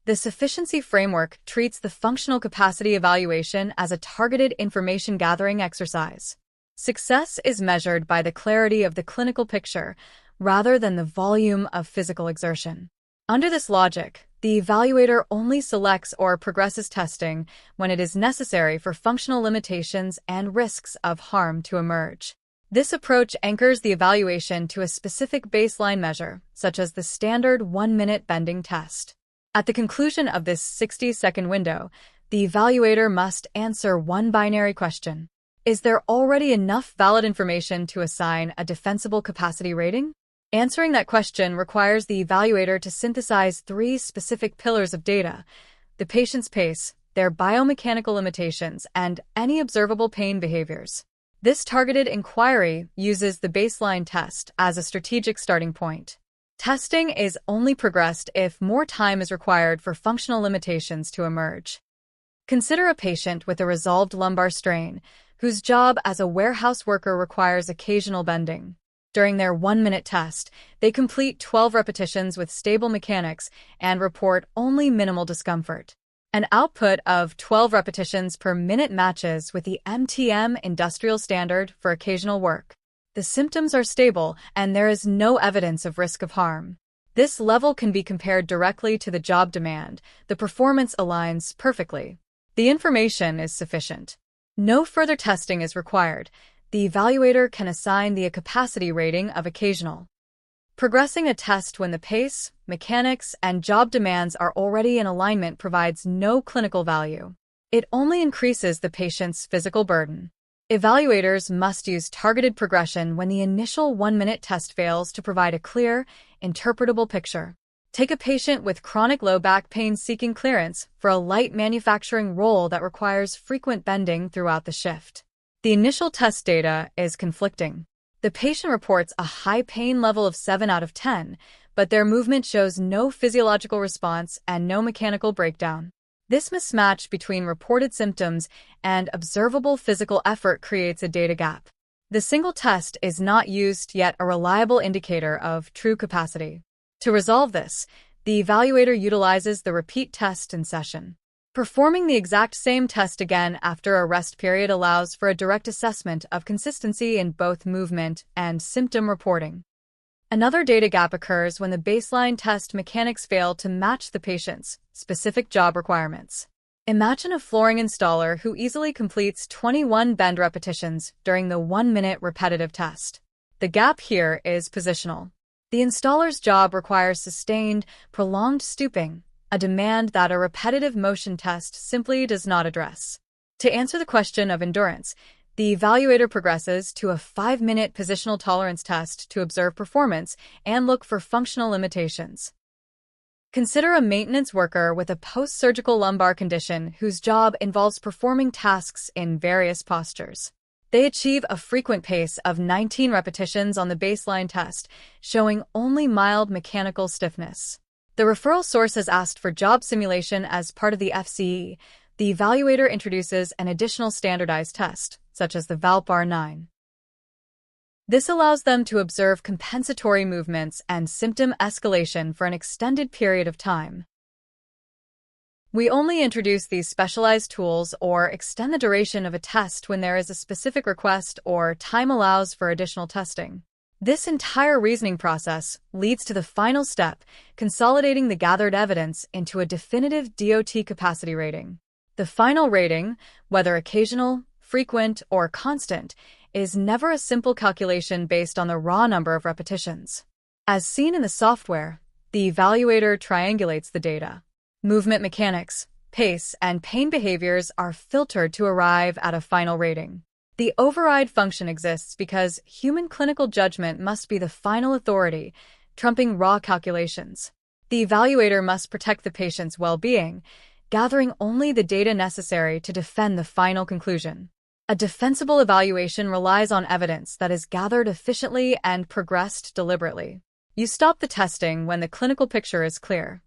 The Sufficiency Framework treats the functional capacity evaluation as a targeted information-gathering exercise. Success is measured by the clarity of the clinical picture rather than the volume of physical exertion. Under this logic, the evaluator only selects or progresses testing when it is necessary for functional limitations and risks of harm to emerge. This approach anchors the evaluation to a specific baseline measure, such as the standard 1-minute bending test. At the conclusion of this 60-second window, the evaluator must answer one binary question. Is there already enough valid information to assign a defensible capacity rating? Answering that question requires the evaluator to synthesize three specific pillars of data: the patient's pace, their biomechanical limitations, and any observable pain behaviors. This targeted inquiry uses the baseline test as a strategic starting point. Testing is only progressed if more time is required for functional limitations to emerge. Consider a patient with a resolved lumbar strain, whose job as a warehouse worker requires occasional bending. During their 1-minute test, they complete 12 repetitions with stable mechanics and report only minimal discomfort. An output of 12 repetitions per minute matches with the MTM industrial standard for occasional work. The symptoms are stable, and there is no evidence of risk of harm. This level can be compared directly to the job demand. The performance aligns perfectly. The information is sufficient. No further testing is required. The evaluator can assign the capacity rating of occasional. Progressing a test when the pace, mechanics, and job demands are already in alignment provides no clinical value. It only increases the patient's physical burden. Evaluators must use targeted progression when the initial 1-minute test fails to provide a clear, interpretable picture. Take a patient with chronic low back pain seeking clearance for a light manufacturing role that requires frequent bending throughout the shift. The initial test data is conflicting. The patient reports a high pain level of 7 out of 10, but their movement shows no physiological response and no mechanical breakdown. This mismatch between reported symptoms and observable physical effort creates a data gap. The single test is not used yet a reliable indicator of true capacity. To resolve this, the evaluator utilizes the repeat test in session. Performing the exact same test again after a rest period allows for a direct assessment of consistency in both movement and symptom reporting. Another data gap occurs when the baseline test mechanics fail to match the patient's specific job requirements. Imagine a flooring installer who easily completes 21 bend repetitions during the 1-minute repetitive test. The gap here is positional. The installer's job requires sustained, prolonged stooping, a demand that a repetitive motion test simply does not address. To answer the question of endurance, the evaluator progresses to a 5-minute positional tolerance test to observe performance and look for functional limitations. Consider a maintenance worker with a post-surgical lumbar condition whose job involves performing tasks in various postures. They achieve a frequent pace of 19 repetitions on the baseline test, showing only mild mechanical stiffness. The referral source has asked for job simulation as part of the FCE. The evaluator introduces an additional standardized test, such as the VALP R9. This allows them to observe compensatory movements and symptom escalation for an extended period of time. We only introduce these specialized tools or extend the duration of a test when there is a specific request or time allows for additional testing. This entire reasoning process leads to the final step, consolidating the gathered evidence into a definitive DOT capacity rating. The final rating, whether occasional, frequent, or constant, is never a simple calculation based on the raw number of repetitions. As seen in the software, the evaluator triangulates the data. Movement mechanics, pace, and pain behaviors are filtered to arrive at a final rating. The override function exists because human clinical judgment must be the final authority, trumping raw calculations. The evaluator must protect the patient's well-being, gathering only the data necessary to defend the final conclusion. A defensible evaluation relies on evidence that is gathered efficiently and progressed deliberately. You stop the testing when the clinical picture is clear.